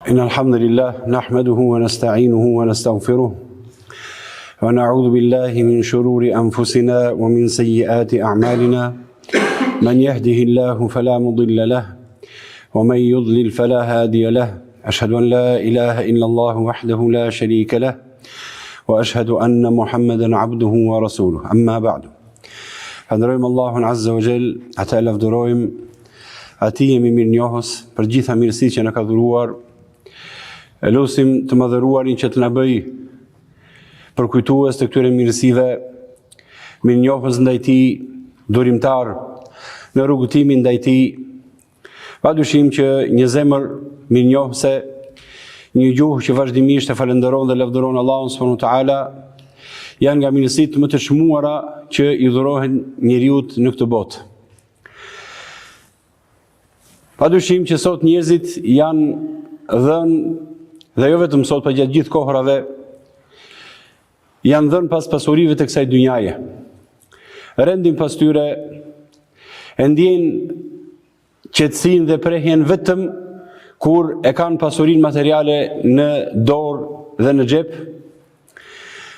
إن الحمد لله نحمده ونستعينه ونستغفره ونعوذ بالله من شرور أنفسنا ومن سيئات أعمالنا من يهده الله فلا مضل له ومن يضلل فلا هادي له أشهد أن لا إله إلا الله وحده لا شريك له وأشهد أن محمدا عبده ورسوله أما بعد فندرojmë Allahun Azza wa Jall, ata e lavdërojmë, atij jemi mirënjohës për gjitha mirësitë që na ka dhuruar. E lutim të madhëruarin që të na bëj përkujtues të këtyre mirësive, mirënjohës ndaj tij, durimtar në rrugëtimin ndaj tij. Padyshim që një zemër mirënjohëse, një gjuhë që vazhdimisht e falenderon dhe lavdëron Allahun subhanahu wa taala, janë nga mirësitë më të çmuara që i dhurohen njeriut në këtë botë. Padyshim që sot njerëzit janë dhënë, dhe jo vetëm sot, por gjatë gjithë kohërave, janë dhënë pas pasurive të kësaj dynjaje. Rendin pas tyre, e ndjejnë qetësinë dhe prehjen vetëm kur e kanë pasurinë materiale në dorë dhe në xhep.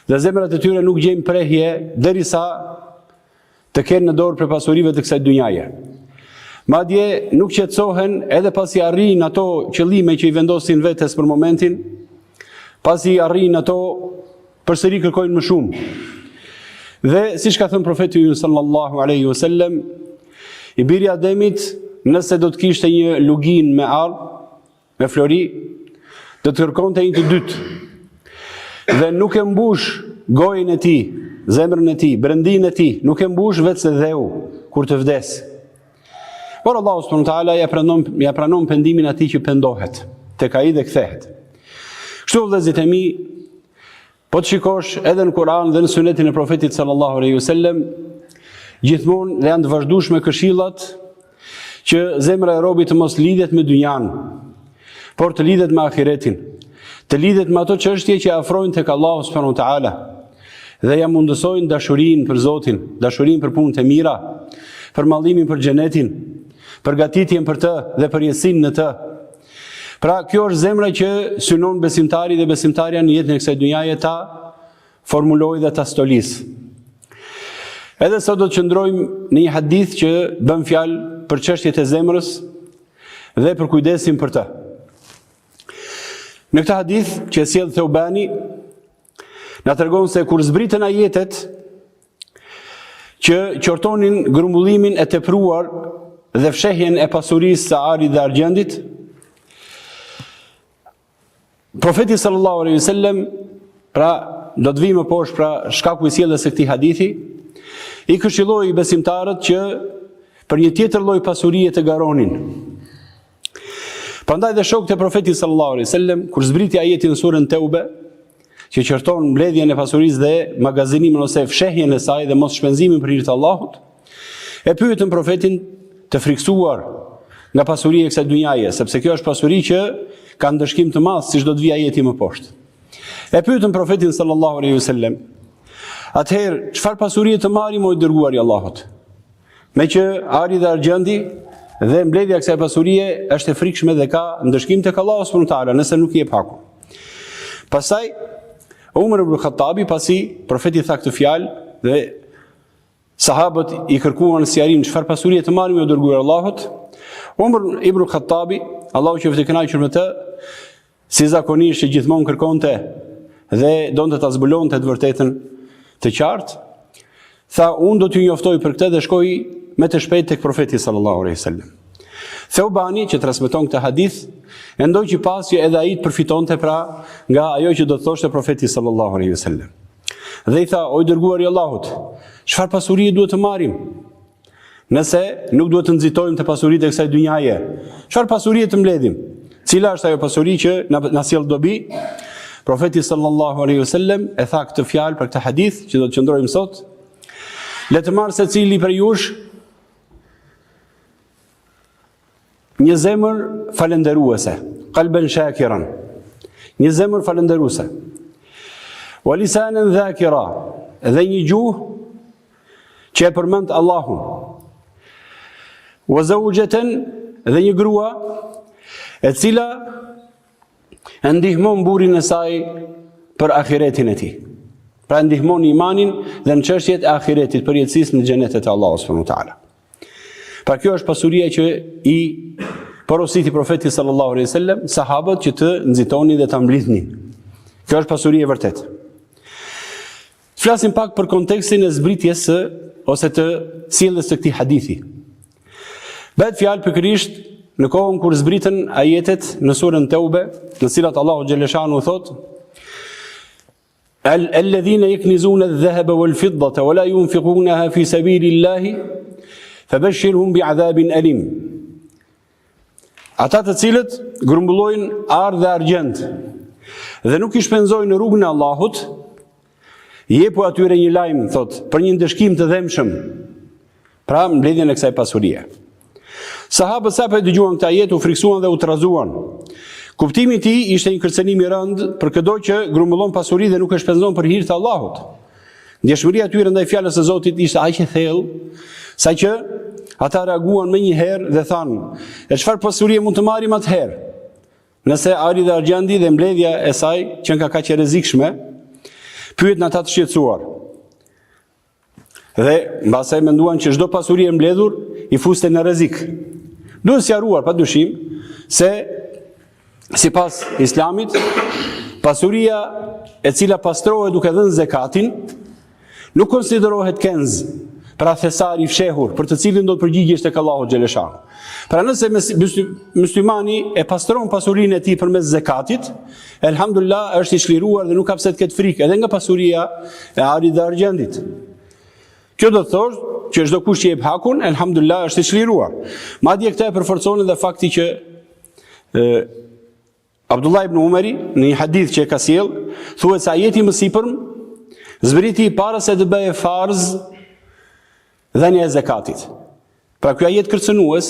Dhe zemrat e tyre nuk gjejnë prehje derisa të kenë në dorë për pasurive të kësaj dynjaje. Madje nuk qetësohen edhe pasi arrin ato qëllime që i vendosin vetes për momentin, pasi arrin ato përsëri kërkojnë më shumë. Dhe siç ka thënë profeti sallallahu alaihi wasallam, i biri Ademit, nëse do të kishte një lugin me ardh, me flori, do të kërkonte një të dytë. Dhe nuk e mbush gojën e tij, zemrën e tij, brendin e tij, nuk e mbush vetë dheu kur të vdes. Por Allahu subhanahu wa taala ja pranon pendimin atij që pendohet, tek ai dhe kthehet. Kështu vëllezërit e mi, po të shikosh edhe në Kur'an dhe në sunetin e profetit sallallahu alaihi wasallam, gjithmonë dhe janë të vazhdueshme këshillat që zemra e robit të mos lidhet me dynjan, por të lidhet me ahiretin, të lidhet me ato çështje që afrojnë tek Allahu subhanahu wa taala dhe ja mundësojnë dashurinë për Zotin, dashurinë për punët e mira, për mallimin për xhenetin, përgatitjen për të dhe përjetësinë në të. Pra, kjo është zemra që synon besimtari dhe besimtarja në jetën e kësaj dynjaje ta formulojë dhe ta stolisë. Edhe sot do të qëndrojmë në një hadith që bën fjalë për çështjet e zemrës dhe për kujdesin për të. Në këtë hadith që sjell Theubani, na tregon se kur zbritën ajetet që qortonin grumbullimin e tepruar dhe fshehjen e pasurisë së arit dhe argjendit, profeti sallallahu alaihi wasallam, pra do të vijmë poshtë pra shkaku i sjelljes së këtij hadithi, i këshilloi besimtarët që për një tjetër lloj pasurie të garonin. Prandaj dhe shokët e profetit sallallahu alaihi wasallam, kur zbriti ajeti në surën Teube, që qorton mbledhjen e pasurisë dhe magazinimin ose fshehjen e saj dhe mos shpenzimin për hir të Allahut, e pyetën profetin të friksuar nga pasuria e kësaj dynjaje, sepse kjo është pasuri që ka ndëshkim të madh, siç do të vijë ajeti më poshtë. E pyetën profetin sallallahu alaihi wasallam, atëherë çfarë pasurie të marrim o i dërguari i Allahut? Me që ari dhe argjendi dhe mbledhja e kësaj pasurie është e frikshme dhe ka ndëshkim tek Allahu subhanahu wa taala, nëse nuk i jep haku. Pastaj Umar ibn Khattabi, pasi profeti tha këtë fjalë dhe sahabët i kërkuan sjarim çfarë pasurie të marrim o dërguari i Allahut, Umar ibn Khattabi, Allahu qoftë i kënaqur me të, si zakonisht që gjithmonë kërkonte dhe donte ta zbulonte të vërtetën të qartë, tha, unë do t'ju njoftoj për këtë dhe shkoi me të shpejt tek profeti sallallahu alaihi wasallam. Theubani, që transmeton këtë hadith, mendoi që pasi edhe ai të përfitonte pra nga ajo që do të thoshte profeti sallallahu alaihi wasallam. Dhe i tha, o i dërguari i Allahut, çfarë pasurie duhet të marrim? Nëse nuk duhet të nxitojmë të pasuritë e kësaj dynjaje, çfarë pasurie të mbledhim? Cila është ajo pasuri që na sjell dobi? Profeti sallallahu alaihi wasallam e tha këtë fjalë për këtë hadith që do të qëndrojmë sot. Le të marrë secili prej jush një zemër falenderuese, qalben shakiran, një zemër falenderuese, wa lisanan dhakira, dhe një gjuhë që e përmend Allahun, wa zawjatan, dhe një grua e cila e ndihmon burrin e saj për ahiretin e tij. Pra ndihmon imanin dhe në çështjet e ahiretit, për jetësisë në xhenetet e Allahut subhanahu wa taala. Pra kjo është pasuria që i porositi profeti sallallahu alaihi wasallam sahabët që të nxitoni dhe ta mblidhni. Kjo është pasuria e vërtetë. Flasim pak për kontekstin e zbritjes ose të sjelljes së këtij hadithi. Bëhet fjalë pikërisht në kohën kur zbritën ajetet në surën Teube, në cilat Allahu xhaleshanu thot: "Alladhina yaknizuna adh-dhahaba wal-fiddata wa la yunfiqunaha fi sabilillahi fabashshirhum bi'adhabin alim." Ata të cilët grumbullojnë arë dhe argjend dhe nuk i shpenzojnë në rrugën e Allahut, jepu atyre një lajm, thot, për një ndëshkim të dhemshëm, pra mbledhjen e kësaj pasurie. Sahabët sa për dëgjuan këtë ajet u friksuan dhe u trazuan. Kuptimi i tij ishte një kërcënim i rënd për çdo që grumbullon pasuri dhe nuk e shpenzon për hir të Allahut. Ndjeshmëria e tyre ndaj fjalës së Zotit ishte aq e thellë, saqë ata reaguan më një herë dhe thanë: "E çfarë pasurie mund të marrim atëherë? Nëse ari dhe argjendi dhe mbledhja e saj që nga kaq e rrezikshme?" Pyetën ata të shqetësuar. Dhe mbasaj menduan që çdo pasuri e mbledhur i fuste në rrezik. Duhet sqaruar padyshim se sipas Islamit, pasuria e cila pastrohet duke dhënë zakatin nuk konsiderohet kenz, pra thesari i fshehur, për të cilin do të përgjigjesh tek Allahu xhaleshanu. Pra nëse muslimani e pastron pasurinë e tij përmes zakatit, elhamdulillah është i çliruar dhe nuk ka pse të ketë frikë edhe nga pasuria e arit dhe argjendit. Kjo do të thotë që çdo kush që jep hakun, elhamdulillah është i çliruar. Madje këtë e përforcon edhe fakti që Abdullah ibn Umari në një hadith që e ka sjell, thuhet se ajeti më sipërm zbriti para se të bëhej farz dhënia e zakatit. Pra ky ajet kërcënues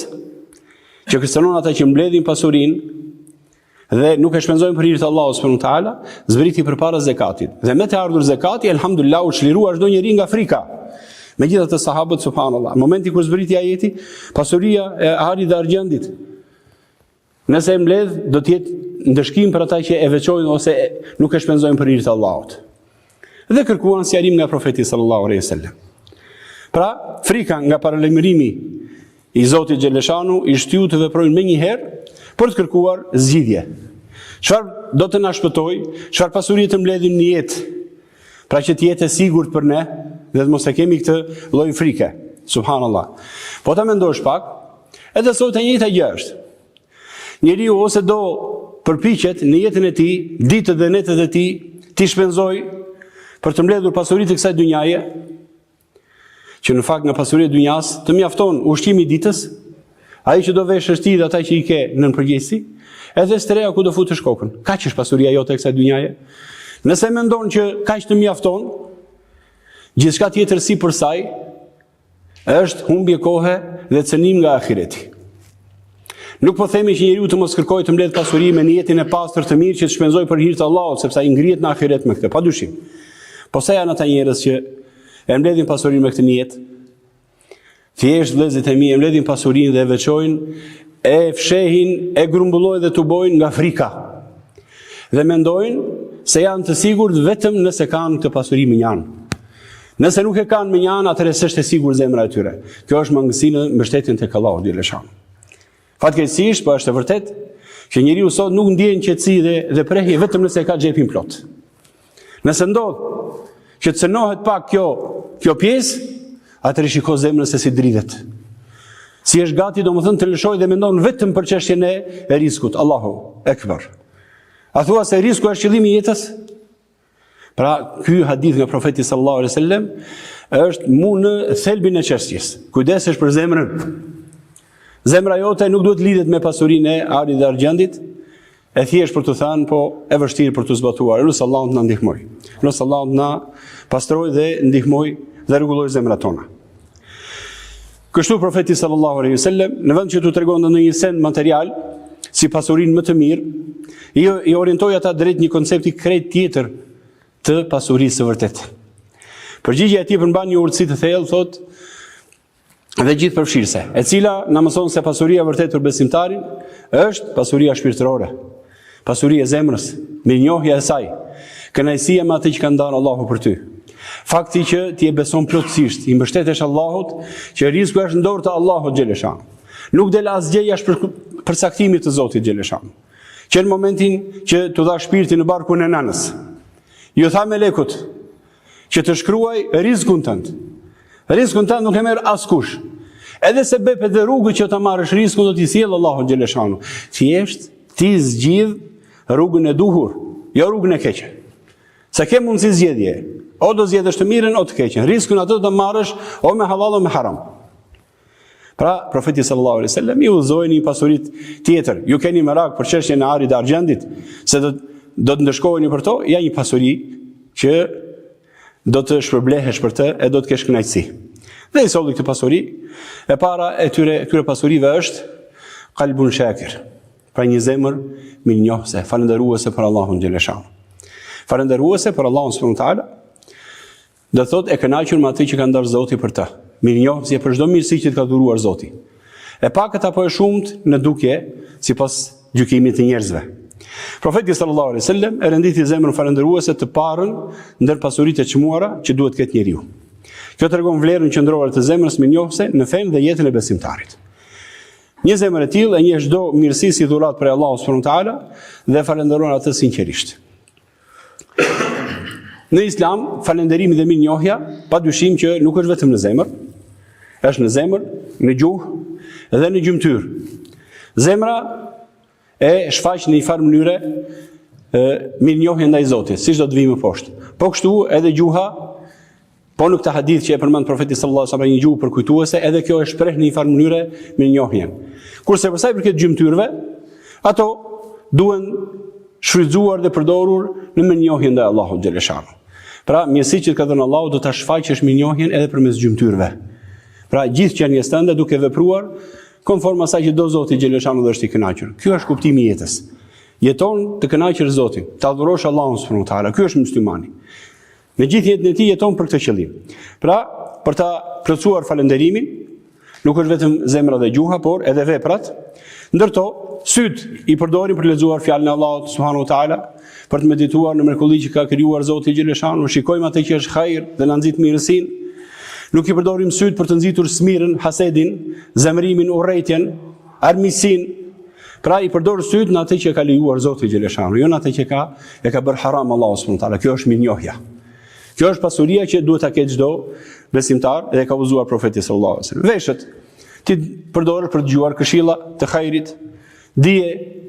që kërcënon ata që mbledhin pasurinë dhe nuk e shpenzojnë për hir të Allahut subhanahu wa taala, zbriti përpara zakatit. Dhe me të ardhur zakati, elhamdulillah u çlirua çdo njeri nga frika. Megjithatë sahabët subhanallahu, në momentin kur zbriti ajeti, pasuria e arit dhe argjendit, nëse e mbledh, do të jetë ndëshkim për ata që e veçojnë ose nuk e shpenzojnë për hir të Allahut. Dhe kërkuan sqarim nga profeti sallallahu alaihi wasallam. Pra, frika nga paralajmërimi i Zotit xhaleshanu i shtyu të veprojnë më një herë për të kërkuar zgjidhje. Çfarë do të na shpëtoj? Çfarë pasuri të mbledhim në jetë? Pra që të jetë e sigurt për ne dhe të mos e kemi këtë lloj frike. Subhanallah. Po ta mendosh pak, edhe sot e njëjta gjë është. Njeriu ose do përpiqet në jetën e tij, ditët dhe netët e tij, ti shpenzoj për të mbledhur pasuritë e kësaj dynjaje, që në fakt nga pasuria e dynjas të mjafton ushqimi i ditës, ai që do vesh është ti dhe ata që i ke nën përgjegjësi, edhe streja ku do futesh kokën. Kaq është pasuria jote e kësaj dynjaje. Nëse mendon që kaq të mjafton, gjithçka tjetër sipër saj është humbje kohe dhe cënim nga ahireti. Nuk po themi që njeriu të mos kërkojë të mbledh pasuri me niyetin e pastër të mirë që të shpenzoj për hir të Allahut, sepse ai ngrihet në ahiret me këtë, padyshim. Po sa janë ata njerëz që e mbledhin pasurinë me këtë nijet? Thjesht vëllezërit e mi e mbledhin pasurinë dhe e veçojnë, e fshehin, e grumbullojnë dhe tubojnë nga frika. Dhe mendojnë se janë të sigurt vetëm nëse kanë këtë pasuri me një anë. Nëse nuk e kanë me një anë, atëherë s'është e sigurt zemra e tyre. Kjo është mangësi në mbështetjen tek Allahu xhaleshanu. Fatkeqësisht, po është e vërtet që njeriu sot nuk ndjen qetësi dhe prehje vetëm nëse ka xhepin plot. Nëse ndodh që të cënohet pak kjo pjesë, atëherë shiko zemrën se si dridhet. Si është gati domethënë të lëshojë dhe mendon vetëm për çështjen e riskut. Allahu Ekber. A thua se risku është qëllimi i jetës? Pra, ky hadith nga profeti sallallahu alaihi wasallam është mu në thelbin e çështjes. Kujdesesh për zemrën. Zemra jote nuk duhet lidhet me pasurinë e arit dhe argjendit, e thjesht për të thënë, po e vështirë për të zbatuar. Lutë Allahu na ndihmoj. Lutë Allahu na pastroj dhe ndihmoj dhe rregulloj zemrat tona. Kështu profeti sallallahu alaihi wasallam, në vend që t'u tregonte ndonjë send material si pasurinë më të mirë, i orientoi ata drejt një koncepti krejt tjetër të pasurisë së vërtetë. Përgjigjja e tij përmban një urtësi të thellë, thotë, dhe gjithë përfshirëse, e cila na mëson se pasuria vërtet për besimtarin është pasuria shpirtërore. Pasuria e zemrës, mirënjohja e saj, kënaqësia me atë që ka ndarë Allahu për ty. Fakti që ti e beson plotësisht, i mbështetesh Allahut, që rreziku është në dorë të Allahut xheleshan. Nuk del asgjë jashtë përcaktimit të Zotit xheleshan. Që në momentin që të dha shpirtin në barkun e nënës, ju tha melekut që të shkruaj rrezikun tënd. Rrezikun tënd nuk e merr askush. Edhe se bepet dhe rrugën që ta marrësh rrezikun do t'i sjellë Allahu xheleshan. Thjesht ti zgjidh rrugën e duhur, jo rrugën e keqe. Se ke mundësi zgjedhje. O do zgjedhësh të mirën o të keqen. Rrezikun atë do marrësh o me halal o me haram. Pra, profeti sallallahu alaihi wasallam ju udhëzoi një pasuri tjetër. Ju keni merak për çështjen e arit të argjendit, se do të ndeshkoheni për to, ja një pasuri që do të shpërblehesh për të e do të kesh kënaqësi. Dhe i solli këtë pasuri, e para e këtyre pasurive është qalbun shakir. Pra një zemër mirënjohëse, falënderuese për Allahun xheleshan. Falënderuese për Allahun subhanahu wa taala, do thot e kënaqur me atë që ka ndarë Zoti për të. Mirënjohësi për çdo mirësi që të ka dhuruar Zoti. E pakët apo e shumt në dukje, sipas gjykimit të njerëzve. Profeti sallallahu alaihi wasallam e renditi zemrën falënderuese të parën ndër pasuritë e çmuara që duhet të ketë njeriu. Kjo tregon vlerën qendrore të zemrës mirënjohëse në fenë dhe jetën e besimtarit. Një zemër e tillë e njeh çdo mirësi si dhuratë prej Allahut subhanahu wa taala dhe falënderon atë sinqerisht. Në Islam, falënderimi dhe mirënjohja, padyshim që nuk është vetëm në zemër, është në zemër, në gjuhë dhe në gjymtyr. Zemra e shfaq në një farë mënyre mirënjohjen ndaj Zotit, siç do të vijmë më poshtë. Po kështu edhe gjuha, po në këtë hadith që e përmend profeti sallallahu alajhi wasallam një gjuhë përkujtuese, edhe kjo e shpreh në një farë mënyre mirënjohjen. Kurse për sa i përket gjymtyrve, ato duhen shfrytzuar dhe përdorur në mirënjohjen ndaj Allahut xheleshan. Pra, mirësitë që ka dhënë Allahu do ta shfaqësh mirënjohjen edhe përmes gjymtyrve. Pra, gjithë qenies tënde duke vepruar konform asaj që do Zoti xheleshanu dhe është i kënaqur. Ky është kuptimi i jetës. Jeton të kënaqësh Zotin, të adhurosh Allahun subhanahu wa taala. Ky është muslimani. Në gjithë jetën e tij jeton për këtë qëllim. Pra, për ta plotësuar falënderimin, nuk është vetëm zemra dhe gjuha, por edhe veprat. Ndërto, syt i përdorin për lexuar fjalën e Allahut subhanahu wa taala, për të medituar në mrekulli që ka krijuar Zoti xheleshanu, shikojmë atë që është hajër dhe na nxit mirësinë. Nuk i përdorim syt për të nxitur smirën, hasedin, zemrimin, urrëtitjen, armiqsinë. Pra i përdor syt në atë që ka lejuar Zoti xheleshanu, jo në atë që e ka bërë haram Allahu subhanahu wa taala. Kjo është mirënjohja. Kjo është pasuria që duhet ta ketë çdo besimtar dhe ka udhëzuar profeti sallallahu alajhi wasallam. Veshët ti përdor për të dëgjuar këshilla të hajrit, dije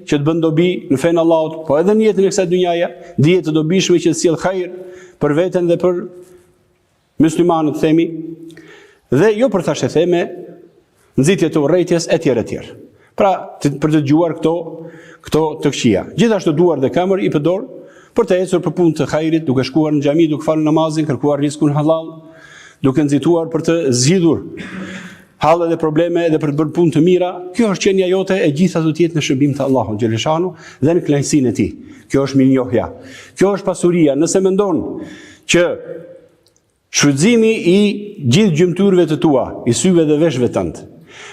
që të bën dobi në fenë Allahut, po edhe në jetën e kësaj dhunjaje, dije të dobishme që të sjell hajër për veten dhe për muslimanët, themi, dhe jo për thashë theme, nxitje të urrëties etj etj. Pra, për të dëgjuar këto të këqija. Gjithashtu duar dhe këmbër i përdor për të ecur për punë të hajrit, duke shkuar në xhami, duke falur namazin, kërkuar rizikun halal, duke nxituar për të zgjidhur halle dhe probleme dhe për të bërë punë të mira. Kjo është qenia jote e gjitha do të jetë në shërbim të Allahut xheleshanu dhe në kënaqësinë e tij. Kjo është mirënjohja. Kjo është pasuria. Nëse mendon që shfrytëzimi i gjithë gjymtyrëve të tua, i syve dhe veshëve tënd,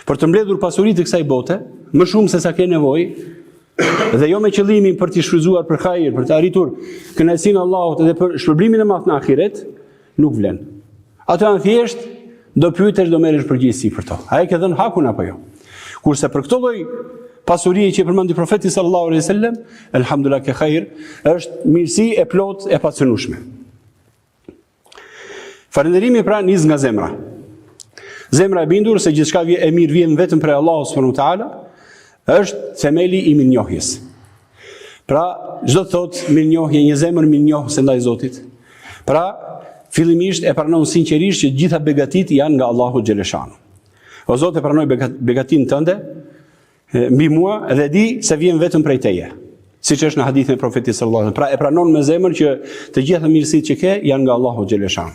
për të mbledhur pasuritë të kësaj bote, më shumë se sa ke nevojë, dhe jo me qëllimin për të shfrytzuar për hajër, për të arritur kënaqësinë e Allahut dhe për shpërblimin e madh në ahiret, nuk vlen. Ato janë thjesht do pyetesh, do merresh përgjegjësi për to. A e ke dhënë hakun apo jo? Kurse për këtë lloj pasurie që përmendi profeti sallallahu alaihi wasallam, elhamdulillah ke hajër, është mirësi e plotë e pacënueshme. Falënderimi pra nis nga zemra. Zemra e bindur se gjithçka e mirë vjen vetëm prej Allahut subhanahu wa taala, është themeli i mirënjohjes. Pra, çdo thotë mirënjohje, një zemër mirënjohëse ndaj Zotit. Pra, fillimisht e pranon sinqerisht që gjitha begatit janë nga Allahu xheleshanu. O Zot, e pranoj begatin tënde mbi mua dhe di se vjen vetëm prej teje. Siç është në hadithin e profetit sallallahu alajhi wasallam. Pra e pranon me zemër që të gjitha mirësitë që ke janë nga Allahu xheleshanu.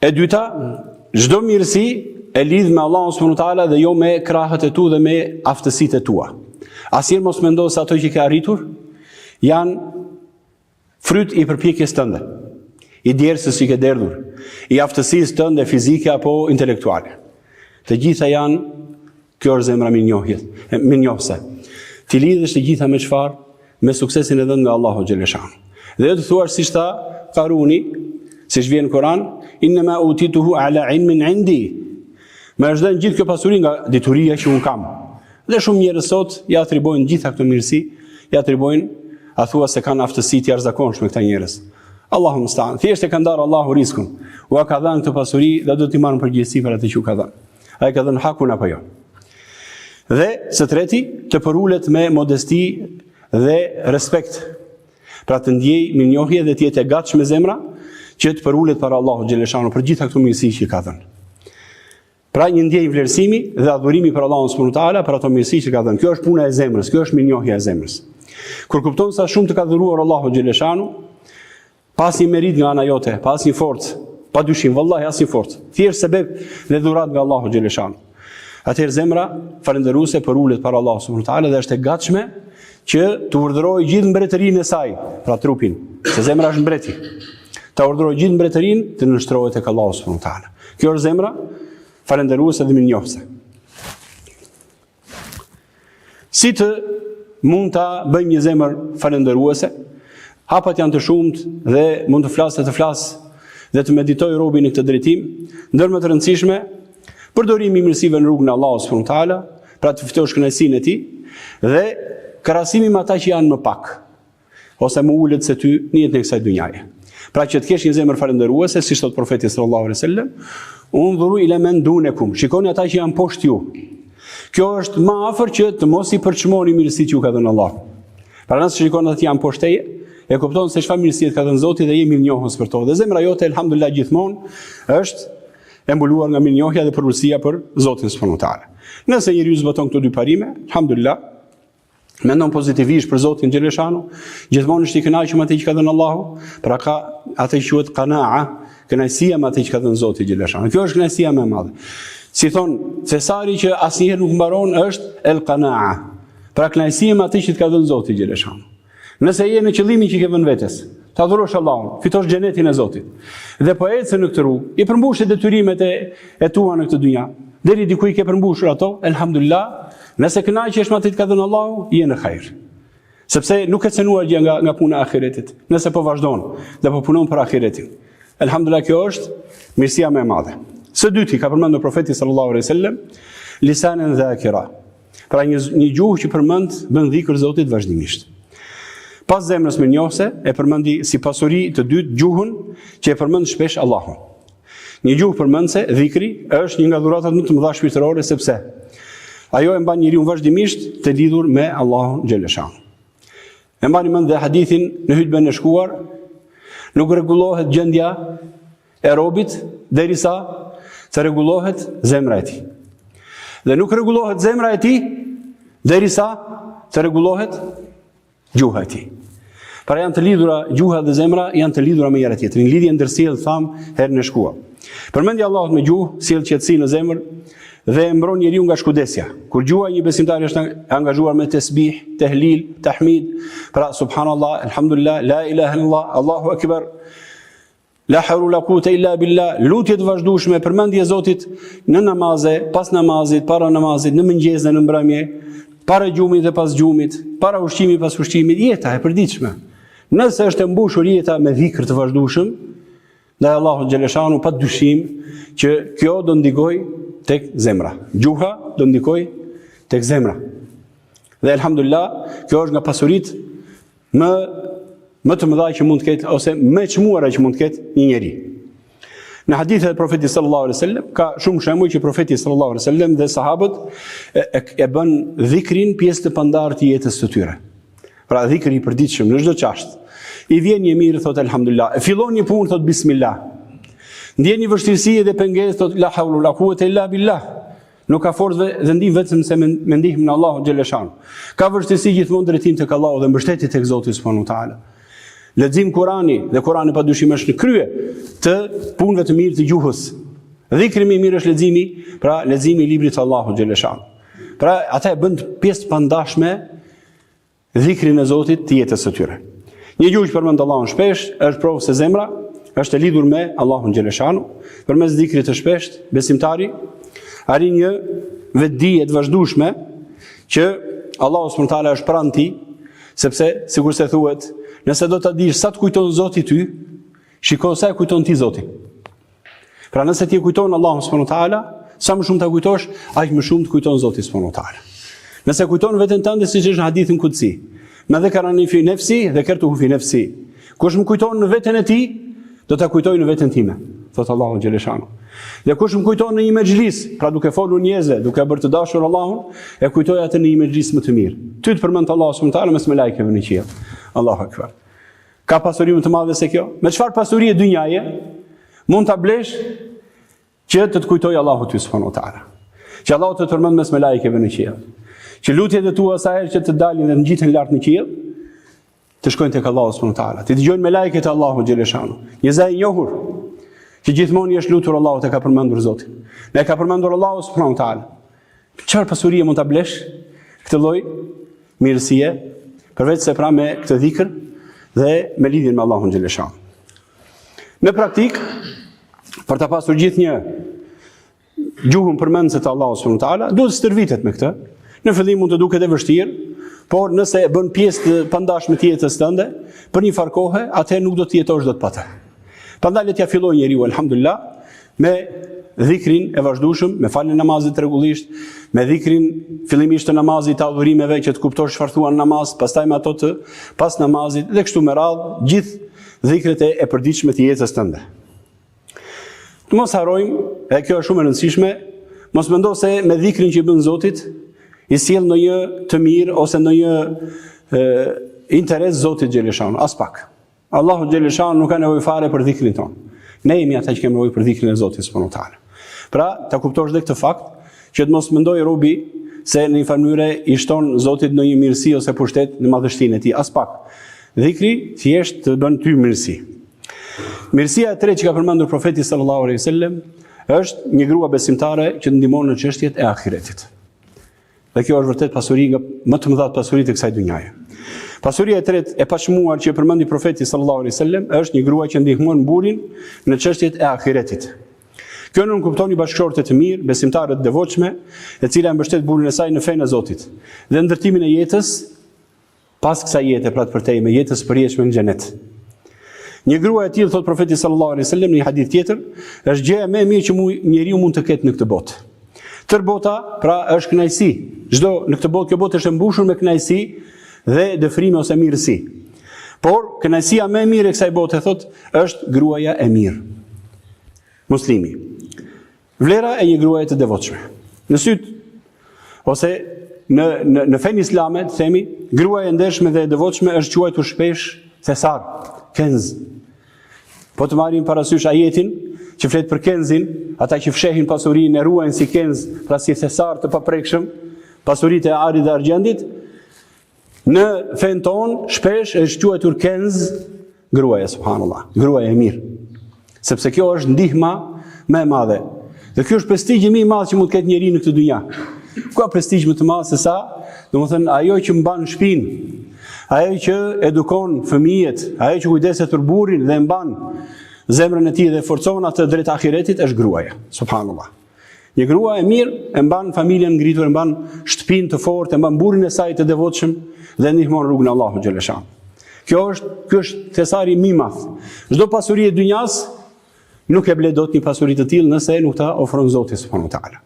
E dyta, çdo mirësi e lidh me Allahun subhanahu wa taala dhe jo me krahët e tu dhe me aftësitë e tua. Asnjëherë mos mendo se ato që ke arritur janë fryt i përpjekjes tënde, i djersës që ke derdhur, i aftësisë tënde fizike apo intelektuale. Të gjitha janë, kjo është zemra mirënjohëse. ti lidhesh të gjitha me çfarë? Me suksesin e dhënë nga Allahu xhaleshanu. Dhe të thuash siç tha Karuni, siç vjen në Kur'an, inma utituhu ala ilmin indi. Më është dhënë gjithë kjo pasuri nga dituria që un kam. Dhe shumë njerëz sot ja atribojnë gjitha këto mirësi, ja atribojnë, a thua se kanë aftësi të jashtëzakonshme këta njerëz. Allahu musta'an. Thjesht e ka ndarë Allahu rizkun. Ua ka dhënë këtë pasuri dhe do t'i marrën përgjegjësi për atë që u ka dhënë. Ai ka dhënë hakun apo jo? Dhe së treti, të përulet me modesti dhe respekt. Pra të ndjej mirënjohje dhe të jetë e gatshme zemra që të përulet para Allahu xhaleshanu për gjitha këto mirësi që ka dhënë. Pra një ndjej vlerësimi dhe adhurimi për Allahun subhanahu wa taala për ato mirësi që ka dhënë. Kjo është puna e zemrës, kjo është mirënjohja e zemrës. Kur kupton sa shumë të ka dhuruar Allahu xhaleshanu, pas një merit nga ana jote, pas një forcë, pa dyshim, vallahi as një forcë, thjesht sebeb dhe dhurat nga Allahu xhaleshanu. Atëherë zemra falënderuese përulet para Allahut subhanahu wa taala dhe është e gatshme që të urdhërojë gjithë mbretërinë e saj, pra trupin, se zemra është mbreti. Ta urdhërojë gjithë mbretërinë të nënshtrohet tek Allahu subhanahu wa taala. Kjo është zemra falënderuese dhe mirënjohëse. Si të mund ta bëjmë një zemër falënderuese? Hapat janë të shumt dhe mund të flas dhe të meditoj robi në këtë drejtim, ndër më të rëndësishme përdorimi i mirësive në rrugën e Allahut subhanahu wa taala, pra të fitosh kënaqësinë e tij dhe krahasimi me ata që janë më pak ose më ulët se ty në jetën e kësaj dhunjaje. Pra që të kesh një zemër falënderuese, siç thot profeti sallallahu alaihi wasallam, undhuru ila man dunakum, shikoni ata që janë poshtë ju. Kjo është më afër që të mos i përçmoni mirësitë që ju ka dhënë Allahu. Pra nëse shikon ata që janë poshtë teje, e kupton se çfarë mirësie ka dhënë Zoti dhe je mirënjohës për to. Dhe zemra jote elhamdulillah gjithmonë është e mbuluar nga mirënjohja dhe përmirësia për Zotin subhanahu wa taala. Nëse njeriu zbaton këto dy parime, alhamdulillah, mendon pozitivisht për Zotin xhaleshanu, gjithmonë është i kënaqur me atë që ka dhënë Allahu, pra ka atë që quhet qanaa, kënaqësia me atë që ka dhënë Zoti xhaleshanu. Kjo është kënaqësia më e madhe. Si thon Cesari që asnjëherë nuk mbaron është el qanaa. Pra kënaqësia me atë që të ka dhënë Zoti xhaleshanu. Nëse je në qëllimin që ke vënë vetes, ta adhurosh Allahun, fitosh xhenetin e Zotit. Dhe po ecën në këtë rrugë, i përmbushë detyrimet e tua në këtë dynja. Deri diku i ke përmbushur ato, elhamdulillah, nëse kënaqesh me atë që ka dhënë Allahu, je në hajër. Sepse nuk e cënuar gjë nga puna e ahiretit. Nëse po vazhdon dhe po punon për ahiretin. Elhamdulillah, kjo është mirësia më e madhe. Së dyti ka përmendur profeti sallallahu alaihi wasallam lisanan dhakira. Pra një gjuhë që përmend bën dhikr Zotit vazhdimisht. Pas zemrës mirënjohëse e përmendi si pasuri të dytë gjuhën që e përmend shpesh Allahun. Një gjuhë përmendse, dhikri, është një nga dhuratat më të mëdha shpirtërore sepse ajo e mban njeriu vazhdimisht të lidhur me Allahun xhaleshanu. E mbani mend dhe hadithin në hutbën e shkuar, nuk rregullohet gjendja e robit derisa të rregullohet zemra e tij. Dhe nuk rregullohet zemra e tij derisa të rregullohet gjuha e tij. Pra janë të lidhura, gjuha dhe zemra janë të lidhura me njëra tjetrin. Një lidhje ndërsjell tham herën e shkuar. Përmendja e Allahut me gjuhë sjell qetësi në zemër dhe e mbron njeriu nga shkudesja. Kur gjuha e një besimtari është angazhuar me tesbih, tehlil, tahmid, pra subhanallah, alhamdulillah, la ilaha illallah, Allahu akbar, la hawla la quwwata illa billah, lutje të vazhdueshme, përmendje e Zotit në namaze, pas namazit, para namazit, në mëngjes dhe në mbrëmje, para gjumit dhe pas gjumit, para ushqimit pas ushqimit, jeta e përditshme. Nëse është e mbushur jeta me dhikr të vazhdueshëm, ndaj Allahut xhaleshanu, pa dyshim që kjo do ndikoj tek zemra. Gjuha do ndikoj tek zemra. Dhe elhamdulillah, kjo është nga pasuritë më të mëdha që mund të ketë ose më çmuara që mund të ketë një njeri. Në hadithet e profetit sallallahu alaihi wasallam ka shumë shembuj që profeti sallallahu alaihi wasallam dhe sahabët e bën dhikrin pjesë të pandarë të jetës së tyre. Pra dhikri i përditshëm në çdo çast. I vjen një mirë, thot elhamdulillah. E fillon një punë, thot bismillah. Ndjen një vështirësi dhe pengesë, thot la hawla la quwwata illa billah. Nuk ka forcë dhe ndih vetëm se me ndihmën e Allahut xhaleshanu. Ka vështirësi gjithmonë drejtim tek Allahu dhe mbështetje tek Zoti subhanahu wa taala. Lexim Kurani, dhe Kurani padyshim është në krye të punëve të mirë të gjuhës. Dhikri më i mirë është leximi, pra leximi i librit të Allahut xhaleshanu. Pra ata e bën pjesë të pandashme dhikrin e Zotit të jetës së tyre. Një gjuhë që përmend Allahun shpesh është provë se zemra është e lidhur me Allahun xhaleshanu. Përmes dhikrit të shpesht, besimtari arrin një vetdije të vazhdueshme që Allahu subhanahu wa taala është pranë ti, sepse sikur se thuhet, nëse do ta dish sa të kujton Zoti ty, shiko sa e kujton ti Zotin. Pra nëse ti e kujton Allahun subhanahu wa taala, sa më shumë ta kujtosh, aq më shumë të kujton Zoti subhanahu wa taala. Nëse kujton veten tënde siç është në hadithin kutsi, me dhakarani fi nafsi, dhakartuhu fi nafsi. Kush më kujton në veten e tij, do ta kujtoj në veten time, thot Allahu xhaleshanu. Dhe kush më kujton në një mexhlis, pra duke folur njerëzve, duke bërë të dashur Allahun, e kujtoj atë në një mexhlis më të mirë. Ty të përmend Allahu subhanahu wa taala mes melekëve në qiell. Allahu akbar. Ka pasuri më të madhe se kjo? Me çfarë pasurie dynjaje mund ta blesh që të kujtoj Allahu ty subhanahu wa taala? Që Allahu të përmend mes melekëve në qiell. Që lutjet e tua sa herë që të dalin dhe të ngjiten lart në qiell, të shkojnë tek Allahu subhanahu wa taala. Ti dëgjojnë melekët e Allahut xhaleshanu. Një zë i njohur që gjithmonë i është lutur Allahut e ka përmendur Zotin. Ne ka përmendur Allahu subhanahu wa taala. Çfarë pasurie mund ta blesh këtë lloj mirësie, përveç se pra me këtë dhikr dhe me lidhjen me Allahun xhaleshanu. Në praktik, për ta pasur gjithnjë gjuhën përmendëse të Allahut subhanahu wa taala, duhet të stërvitet me këtë. Në fillim mund të duket e vështirë, por nëse e bën pjesë të pandashme të jetës tënde, për një farë kohe, atëherë nuk do të jetosh dot pa të. Prandaj le t'ja filloj njeriu alhamdulillah me dhikrin e vazhdueshëm, me faljen e namazit rregullisht, me dhikrin fillimisht të namazit, të adhurimeve që të kuptosh çfarë thuan namaz, pastaj me ato të pas namazit dhe kështu me radhë, gjithë dhikret e përditshme të jetës tënde. Të mos harrojmë, e kjo është shumë e rëndësishme, mos mendo se me dhikrin që i bën Zotit i sjell ndonjë të mirë ose ndonjë interes Zotit xhaleshanu, as pak. Allahu xhaleshanu nuk ka nevojë fare për dhikrin ton. Ne jemi ata që kemi nevojë për dhikrin e Zotit subhanahu wa taala. Pra, ta kuptosh dhe këtë fakt, që të mos mendoj robi se në një farë mënyrë i shton Zotit ndonjë mirësi ose pushtet në madhështinë e tij, as pak. Dhikri thjesht të bën ty mirësi. Mirësia e tretë që ka përmendur profeti sallallahu alaihi wasallam është një grua besimtare që të ndihmon në çështjet e ahiretit. Dhe kjo është vërtet pasuri nga më të mëdha pasuritë e kësaj dhunjaje. Pasuria e tretë e pashmuar që e përmendi profeti sallallahu alaihi wasallam është një grua që ndihmon burrin në çështjet e ahiretit. Kjo nuk kupton një bashkëshorte të mirë, besimtare të devotshme, e cila mbështet burrin e saj në fenë e Zotit dhe ndërtimin e jetës pas kësaj jete, pra të përtejme jetës së përjetshme në xhenet. Një grua e tillë, thot profeti sallallahu alaihi wasallam në një hadith tjetër, është gjëja më e mirë që njeriu mund të ketë në këtë botë. Tër bota, pra, është kënaqësi. Çdo në këtë botë, kjo botë është e mbushur me kënaqësi dhe dëfrime ose mirësi. Por kënaqësia më e mirë e kësaj bote, thot, është gruaja e mirë. Muslimi. Vlera e një gruaje të devotshme. Në syt ose në fenë islame, themi, gruaja e ndershme dhe e devotshme është quajtur shpesh thesar, kenz. Po të marrim parasysh ajetin që flet për kenzin, ata që fshehin pasurinë e ruajnë si kenz, pra si thesar të paprekshëm, pasuritë e arit dhe argjendit, në fen ton shpesh është quajtur kenz gruaja, subhanallah, gruaja e mirë. Sepse kjo është ndihma më e madhe. Dhe kjo është prestigji më i madh që mund të ketë njeriu në këtë dynja. Ka prestigj më të madh se sa, domethënë ajo që mban shtëpinë, ajo që edukon fëmijët, ajo që kujdeset për burrin dhe mban zemrën e tij dhe forcon atë drejt ahiretit është gruaja, subhanallah. Një grua e mirë e mban familjen ngritur, e mban shtëpinë të fortë, e mban burrin e saj të devotshëm dhe ndihmon rrugën e Allahut xhaleshan. Kjo është thesari më i madh. Çdo pasuri e dynjas nuk e ble dot një pasuri të tillë nëse nuk ta ofron Zoti subhanahu wa taala.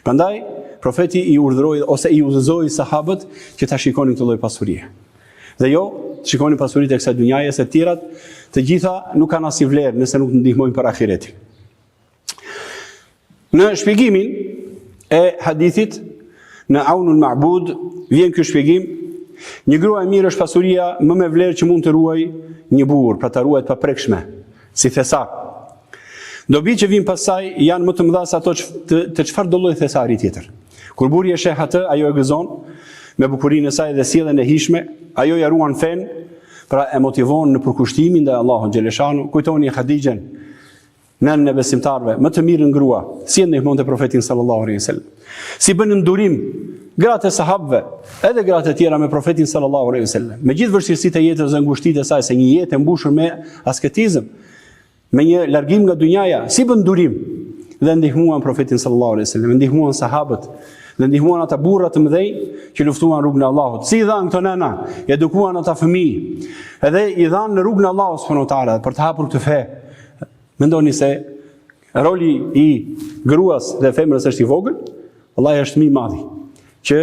Prandaj profeti i urdhëroi ose i udhëzoi sahabët që ta shikonin këtë lloj pasurie. Dhe jo, shikonin pasuritë e kësaj dynjaje se të tjerat, të gjitha nuk kanë asnjë vlerë nëse nuk ndihmojnë për ahiretin. Në shpjegimin e hadithit në Aunul Ma'bud vjen ky shpjegim: një grua e mirë është pasuria më me vlerë që mund të ruaj një burr, pra ta ruajë të paprekshme, si thesar. Dobi që vijnë pas saj janë më të mëdha se ato të çfarë do lloj thesari tjetër. Kur burri e sheh atë, ajo e gëzon me bukurinë e saj dhe sjelljen e hijshme, ajo ja ruan fen, pra e motivon në përkushtimin ndaj Allahut xhaleshanu. Kujtoni Hadixhen, nënën e besimtarëve, më të mirën grua, si e ndihmonte profetin sallallahu alaihi wasallam. Si bën ndurim gratë e sahabëve, edhe gratë e tjera me profetin sallallahu alaihi wasallam. Me gjithë vështirësitë e jetës dhe ngushtitë e saj, se një jetë e mbushur me asketizëm, me një largim nga dynjaja, si bën ndurim dhe ndihmuan profetin sallallahu alaihi wasallam, ndihmuan sahabët dhe ndihmuan ata burra të mëdhenj që luftuan rrugën e Allahut. Si i dhanë këto nëna, i edukuan ata fëmijë, edhe i dhanë në rrugën e Allahut subhanahu wa taala për të hapur këtë fe. Mendoni se roli i gruas dhe femrës është i vogël? Wallahi është më i madh që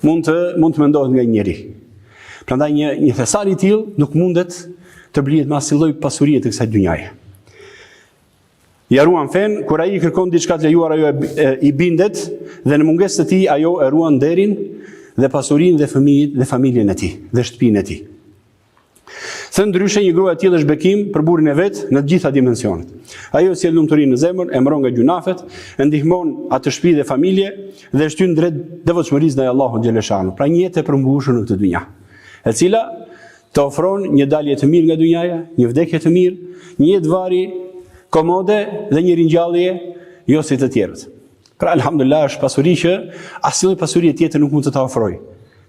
mund të mendohet nga njëri. Prandaj një thesar i tillë nuk mundet të blihet me asnjë lloj pasurie të kësaj dynjaje. Ja ruan fen, kur ai kërkon diçka të lejuar, ajo i bindet dhe në mungesë të tij ajo e ruan nderin dhe pasurinë dhe fëmijët dhe familjen e tij dhe shtëpinë e tij. Se ndryshe një grua e tillë është bekim për burrin e vet në të gjitha dimensionet. Ajo sjell lumturinë në zemër, e mbron nga gjunafet, e ndihmon atë shtëpi dhe familje dhe shtyn drejt devotshmërisë ndaj Allahut xhaleshanu. Pra një jetë e përmbushur në këtë dynja, e cila të ofron një dalje të mirë nga dynjaja, një vdekje të mirë, një jetë vari komode dhe një ringjallje jo si të tjerët. Pra alhamdulillah është pasuri që asnjë pasuri tjetër nuk mund të ta ofrojë,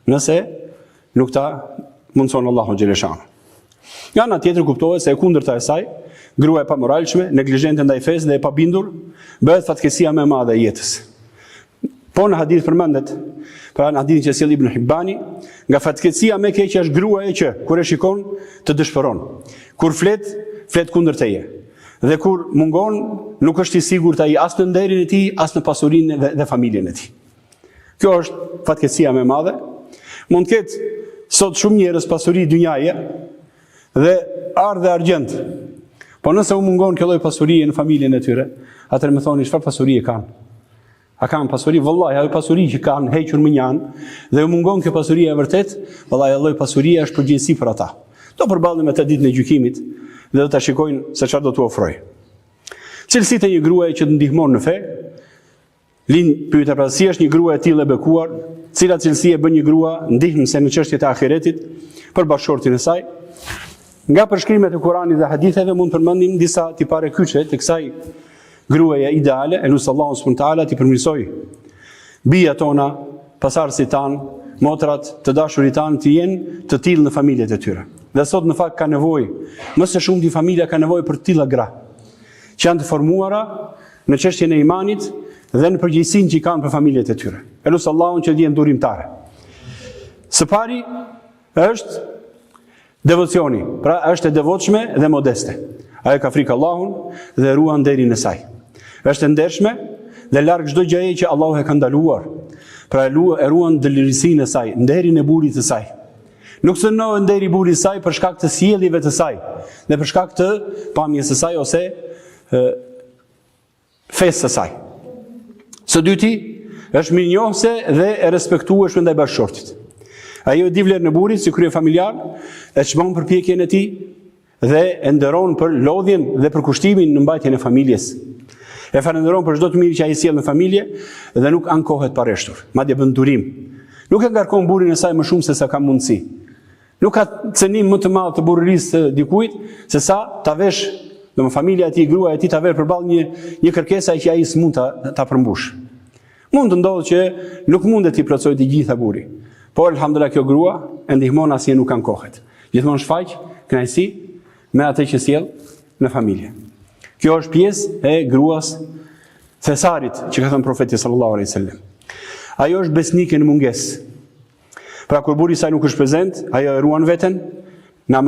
nëse nuk ta mundson Allahu xhaleshanu. Nga ana tjetër kuptohet se e kundërta e saj, grua e pamoralshme, neglizhente ndaj fesë dhe e pabindur, bëhet fatkeqësia më e madhe e jetës. Po në hadith përmendet, pra në hadithin që sjell Ibn Hibbani, nga fatkeqësia më e keqe është gruaja që kur e shikon të dëshpëron. Kur flet kundër teje. Dhe kur mungon, nuk është i sigurt ai as në nderin e tij, as në pasurinë dhe familjen e tij. Kjo është fatkeqësia më e madhe. Mund të ketë sot shumë njerëz pasuri dynjaje dhe ardh dhe argjend. Po nëse u mungon kjo lloj pasurie në familjen e tyre, atëherë më thoni çfarë pasurie kanë? A kanë pasuri? Vallahi, ajo pasuri që kanë hequr më janë dhe u mungon kjo pasuri e vërtet, vallahi lloj pasurie është përgjegjësi për ata. Do përballen me të ditën e gjykimit dhe do ta shikojnë se çfarë do t'u ofrojë. Cilësitë e një gruaje që të ndihmon në fe, pyetja pra si është një grua e tillë e bekuar, cila cilësi e bën një grua ndihmëse në çështjet e ahiretit për bashkëshortin e saj. Nga përshkrimet e Kuranit dhe haditheve mund të përmendim disa tipare kyçe të kësaj gruaje ideale, e lutem Allahun subhanahu wa taala t'i përmirësoj bija tona, pasardhësit tan, motrat të dashurit tan të jenë të tillë në familjet e tyre. Dhe sot në fakt ka nevojë, më së shumti familja ka nevojë për të tilla gra, që janë të formuara në çështjen e imanit dhe në përgjegjësinë që kanë për familjet e tyre. Elutem Allahun që të jenë durimtare. Së pari është devocioni, pra është e devotshme dhe modeste. Ajo ka frikë Allahun dhe ruan nderin e saj. Është e ndershme dhe larg çdo gjëje që Allahu e ka ndaluar. Pra e ruan dëlirësinë e saj, nderin e burrit të saj. Nuk sënohet nderi i burrit të saj për shkak të sjelljeve të saj, dhe për shkak të pamjes së saj ose fesë së saj. Së dyti, është mirënjohëse dhe e respektueshme ndaj bashkëshortit. Ajo e di vlerën e burrit si kryefamiljar, e çmon përpjekjen e tij dhe e nderon për lodhjen dhe për kushtimin në mbajtjen e familjes. E falenderon për çdo të mirë që ai sjell në familje dhe nuk ankohet pa rreshtur, madje bën durim. Nuk e ngarkon burrin e saj më shumë se sa ka mundësi. Nuk ka cënim më të madh të burrërisë të dikujt se sa ta vesh, domethënë familja e tij, gruaja e tij ta ver përballë një kërkesa që ai s'mund ta përmbush. Mund të ndodhë që nuk mundet t'i plotësojë të gjitha burri. Por alhamdulillah kjo grua e ndihmon asnjë nuk ankohet. Gjithmonë shfaq kënaqësi me atë që sjell në familje. Kjo është pjesë e gruas thesarit që ka thënë profeti sallallahu alaihi wasallam. Ajo është besnike në mungesë. Pra kur burri i saj nuk është prezent, ajo e ruan veten në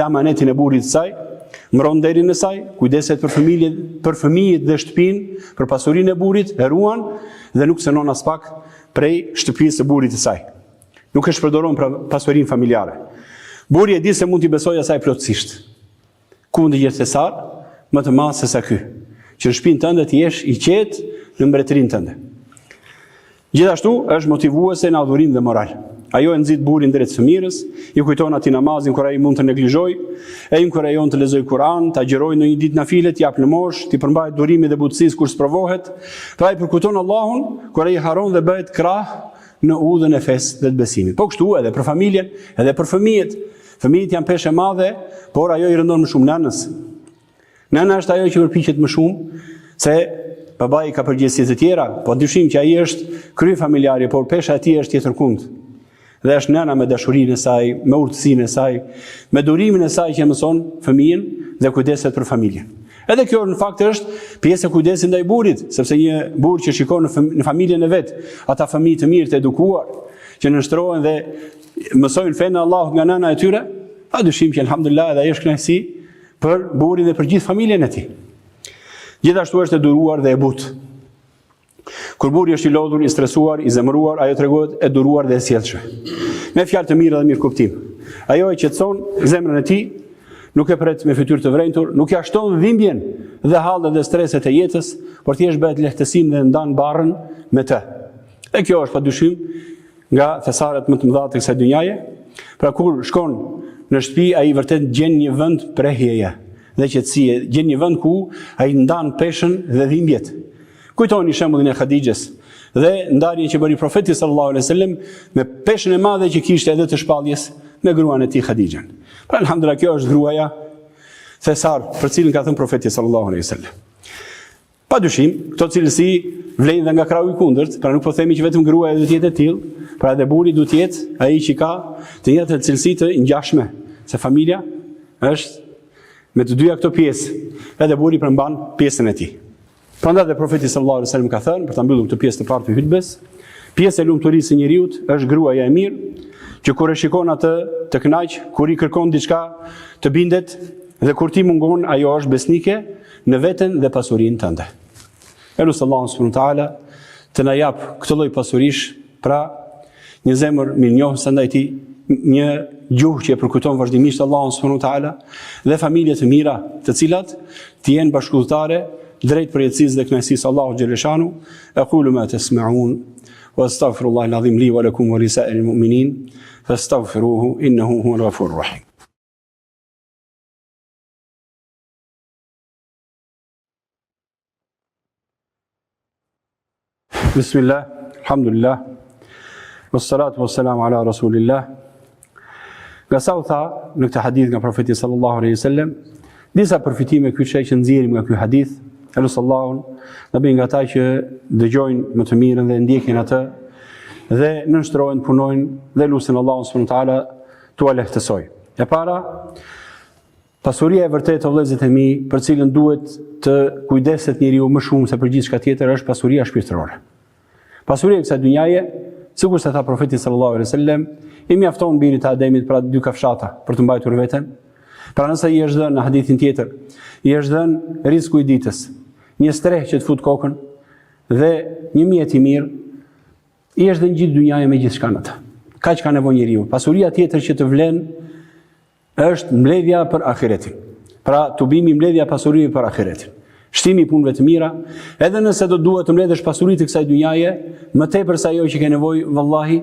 amanetin e burrit të saj, mbron nderin e saj, kujdeset për fëmijët dhe shtëpinë, për pasurinë e burrit, e ruan dhe nuk sënon as pak prej shtëpisë së burrit të saj. Nuk e shpërdoron për pasurinë familjare. Burri e di se mund t'i besojë asaj plotësisht. Ku mund të jetë thesar më të madh se sa ky, që në shtëpinë tënde të jesh i qetë në mbretërinë tënde. Gjithashtu është motivuese në adhurim dhe moral. Ajo e nxit burrin drejt fëmirës, i kujton atij namazin kur ai mund të neglizhojë, e inkurajon të lexojë Kur'an, ta agjerojë në një ditë nafile, t'i jap lëmosh, t'i përmbajë durimin dhe butësisë kur sprovohet. Pra ai përkujton Allahun kur ai haron dhe bëhet krah në udhën e fesë dhe të besimit. Po kështu edhe për familjen, edhe për fëmijët. Fëmijët janë peshë e madhe, por ajo i rëndon më shumë nënës. Nëna është ajo që përpiqet më shumë se babai ka përgjegjësi të tjera, po dyshim që ai është kryefamiljari, por pesha e tij është tjetërkund. Dhe është nëna me dashurinë e saj, me urtësinë e saj, me durimin e saj që mëson fëmijën dhe kujdeset për familjen. Edhe kjo në fakt është pjesë e kujdesit ndaj burrit, sepse një burr që shikon në familjen e vet, ata fëmijë të mirë të edukuar, që nështrohen dhe mësojnë fenë e Allahut nga nëna e tyre, padyshim që alhamdulillah edhe ai është kënaqësi për burrin dhe për gjithë familjen e tij. Gjithashtu është e duruar dhe e butë. Kur burri është i lodhur, i stresuar, i zemëruar, ajo tregohet e duruar dhe e sjellshme. Me fjalë të mira dhe mirë kuptim. Ajo e qetëson zemrën e tij, nuk e pret me fytyrë të vrentur, nuk ja shton dhimbjen dhe hallet dhe streset e jetës, por thjesht bëhet lehtësim dhe ndan barrën me të. Dhe kjo është padyshim nga thesaret më të mëdha të kësaj dynjaje. Pra kur shkon në shtëpi, ai vërtet gjen një vend prehjeje dhe qetësie, gjen një vend ku ai ndan peshën dhe dhimbjet. Kujtoni shembullin e Khadijës dhe ndarjen që bëri profeti sallallahu alejhi wasallam me peshën e madhe që kishte edhe të shpalljes me gruan e tij Khadijën. Pra alhamdulillah kjo është gruaja thesar për cilën ka thënë profeti sallallahu alejhi wasallam. Padyshim, këto cilësi vlen dhe nga krahu i kundërt, pra nuk po themi që vetëm gruaja duhet të jetë e tillë, pra edhe burri duhet të jetë ai që ka të njëjtat cilësi të ngjashme, se familja është me të dyja këto pjesë, edhe burri përmban pjesën e tij. Prandaj dhe profeti sallallahu alejhi wasallam ka thënë, për ta mbyllur këtë pjesë të parë të hutbes, pjesë e lumturisë së njeriu është gruaja e mirë, që kur e shikon atë të kënaq, kur i kërkon diçka të bindet dhe kur ti mungon, ajo është besnike në veten dhe pasurinë tënde. Elus Allahu subhanahu wa taala të na jap këtë lloj pasurish, pra një zemër mirënjohës ndaj tij, një gjuhë që e përkujton vazhdimisht Allahun subhanahu wa taala dhe familje të mira, të cilat të jenë bashkëudhëtare drejt përjetësisë dhe kënaqësisë Allahu xhelle shanu. Aqulu ma tasma'un wa astaghfirullaha al-azim li wa lakum wa lisa'iril mu'minin fastaghfiruhu innahu huwal ghafurur rahim. Bismillah, alhamdulillah, wassalatu wassalamu ala rasulillah. Nga sa u tha në këtë hadith nga profeti sallallahu alaihi wasallam, disa përfitime që nxjerrim nga ky hadith, elus Allahun na bëjë nga ata që dëgjojnë më të mirën dhe ndjekin atë dhe nënshtrohen, punojnë dhe lutin Allahun subhanahu wa taala t'u lehtësoj. E para, pasuria e vërtetë, o vëllezër e mi, për cilën duhet të kujdeset njeriu më shumë se për gjithçka tjetër, është pasuria shpirtërore. Pasuria e kësaj dynjaje, sikur se tha profeti sallallahu alaihi wasallam, i mjafton birit të Ademit pra 2 kafshata për të mbajtur veten. Pra nëse i është dhënë në hadithin tjetër, i është dhënë risku i ditës, një streh që të fut kokën dhe një mjet i mirë, i është dhënë gjithë dynjaja me gjithçka në të. Kaq ka nevojë njeriu. Pasuria tjetër që të vlen është mbledhja për ahiretin. Pra tubimi mbledhja pasurive për ahiretin. Shtimi i punëve të mira, edhe nëse do duhet të mbledhësh pasuritë të kësaj dynjaje, më tepër se ajo që ke nevojë, vallahi,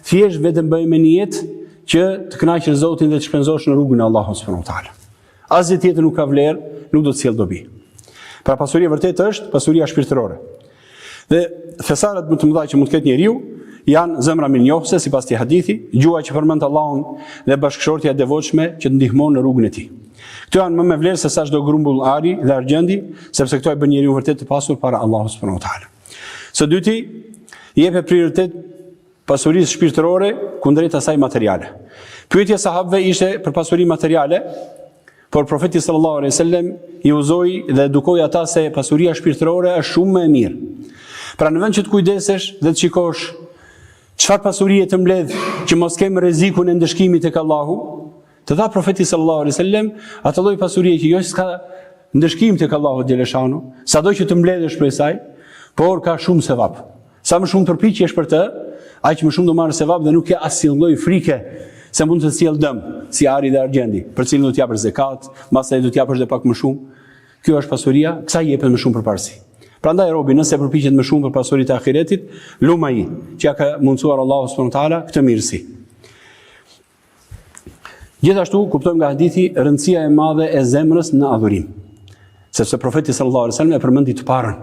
thjesht vetëm bëj me niyet që të kënaqësh Zotin dhe të shpenzosh në rrugën e Allahut subhanahu wa taala. Asgjë tjetër nuk ka vlerë, nuk do të sjell dobi. Pra pasuria vërtet është pasuria shpirtërore. Dhe thesaret më të mëdha që mund të ketë njeriu janë zemra mirënjohëse sipas këtij hadithi, gjuha që përmend Allahun dhe bashkëshortja e devotshme që të ndihmon në rrugën e tij. Këto janë më me vlerë se sa çdo grumbull ari dhe argjendi, sepse këto e bën njeriu vërtet të pasur para Allahut subhanahu wa taala. Së dyti, jepet prioritet pasurisë shpirtërore kundrejt asaj materiale. Pyetja e sahabëve ishte për pasurinë materiale, por profeti sallallahu alaihi wasallam i uzoi dhe edukoi ata se pasuria shpirtërore është shumë më e mirë. Pra në vend që të kujdesesh dhe të shikosh çfarë pasurie të mbledh që mos kem rrezikun e ndëshkimit tek Allahu, të dha profeti sallallahu alaihi wasallam atë lloj pasurie që jo s'ka ndëshkim tek Allahu xhelle shanu, sado që të mbledhësh prej saj, por ka shumë sevap. Sa më shumë përpiqesh për të, aq më shumë do marrësh sevap dhe nuk ke asnjë lloj frike se mund të sjell dëm, si ari dhe argjendi, për cilin do të japësh zakat, pastaj do të japësh edhe pak më shumë. Kjo është pasuria, kësaj jepet më shumë përparësi. Prandaj robi, nëse përpiqet më shumë për pasuritë e ahiretit, lumai, që ja ka mundsuar Allahu subhanahu wa taala këtë mirësi. Gjithashtu kuptojmë nga hadithi rëndësia e madhe e zemrës në adhurim. Sepse profeti sallallahu alaihi wasallam e përmendi të parën.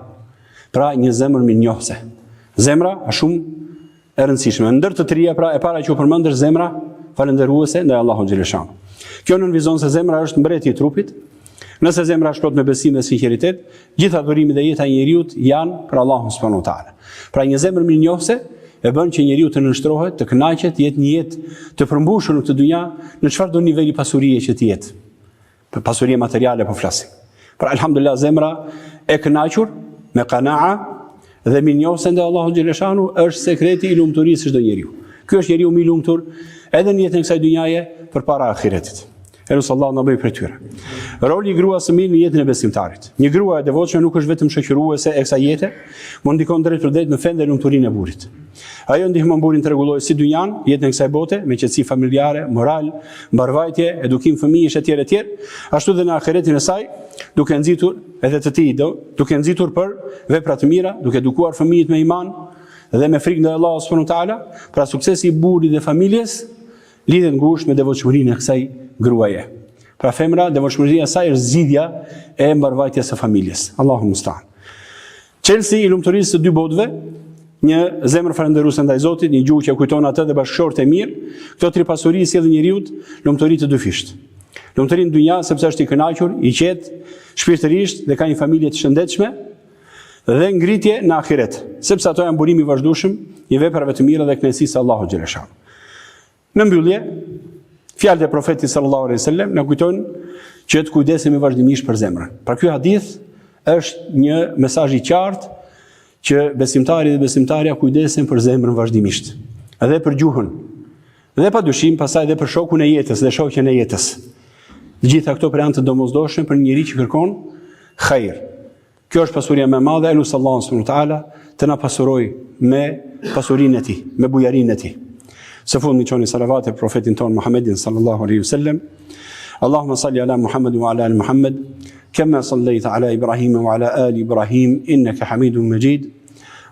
Pra një zemër mirënjohëse. Zemra është shumë e rëndësishme. Ndër të trija, pra e para që u përmend është zemra falëndëruese ndaj Allahut xhelle shanu. Kjo nënvizon se zemra është mbreti i trupit. Nëse zemra është plot me besim dhe sinqeritet, gjithë adhurimi dhe jeta e njeriu janë për Allahun subhanahu wa taala. Pra një zemër mirënjohëse e bën që njeriu të nënshtrohet, të kënaqet, jetë një jetë të përmbushur në këtë dynja, në çfarëdo niveli pasurie që të jetë. Për pasurie materiale po flasim. Pra alhamdulillah zemra e kënaqur me qanaa dhe minjose ndaj Allahut xhaleshanu është sekreti i lumturisë së çdo njeriu. Ky është njeriu më i lumtur edhe në jetën e kësaj dynjaje përpara ahiretit. Elus Allah na bëj prej tyre. Roli i gruas së mirë në jetën e besimtarit. Një grua e devotshme nuk është vetëm shoqëruese e kësaj jete, por ndikon drejt për drejt në fen dhe lumturinë e burrit. Ajo ndihmon burrin të rregullojë si dynjan, jetën e kësaj bote, me qetësi familjare, moral, mbarvajtje, edukim fëmijësh etj. Ashtu dhe në ahiretin e saj, duke nxitur edhe të tij, duke nxitur për vepra të mira, duke edukuar fëmijët me iman dhe me frikë ndaj Allahut subhanahu wa taala, pra suksesi i burrit dhe familjes lidhet ngushtë me devotshmërinë e kësaj gruaje. Pra femra, devotshmëria e saj është zgjidhja e mbarvajtjes së familjes. Allahu musta'an. Çelësi i lumturisë së dy botëve, një zemër falënderuese ndaj Zotit, një gjuhë që kujton atë dhe bashkëshortë e mirë, këto tri pasuri sjellin njeriu lumturi të dyfisht. Lumturinë në dynja sepse është i kënaqur, i qetë, shpirtërisht dhe ka një familje të shëndetshme, dhe ngritje në ahiret, sepse ato janë burimi i vazhdueshëm i veprave të mira dhe kënaqësisë së Allahut xhaleshanu. Në mbyllje, fjalët e profetit sallallahu alaihi wasallam na kujtojnë që të kujdesemi vazhdimisht për zemrën. Pra ky hadith është një mesazh i qartë që besimtari dhe besimtarja kujdesen për zemrën vazhdimisht, edhe për gjuhën, dhe padyshim pastaj edhe për shokun e jetës dhe shoqen e jetës. Të gjitha këto janë të domosdoshme për një njeri që kërkon hajër. Kjo është pasuria më e madhe, elus Allahun subhanahu wa taala të na pasuroj me pasurinë e tij, me bujarinë e tij. Së fundi çoni salavat e profetin ton Muhammedin sallallahu alaihi wasallam. Allahumma salli ala Muhammad wa ala ali Muhammad kama sallaita ala Ibrahim wa ala ali Ibrahim innaka Hamidum Majid.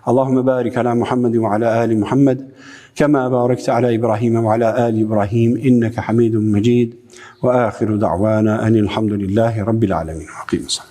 Allahumma barik ala Muhammad wa ala ali Muhammad kama barakta ala Ibrahim wa ala ali Ibrahim innaka Hamidum Majid. Wa akhiru da'wana anil hamdulillahi rabbil alamin. Aqimus.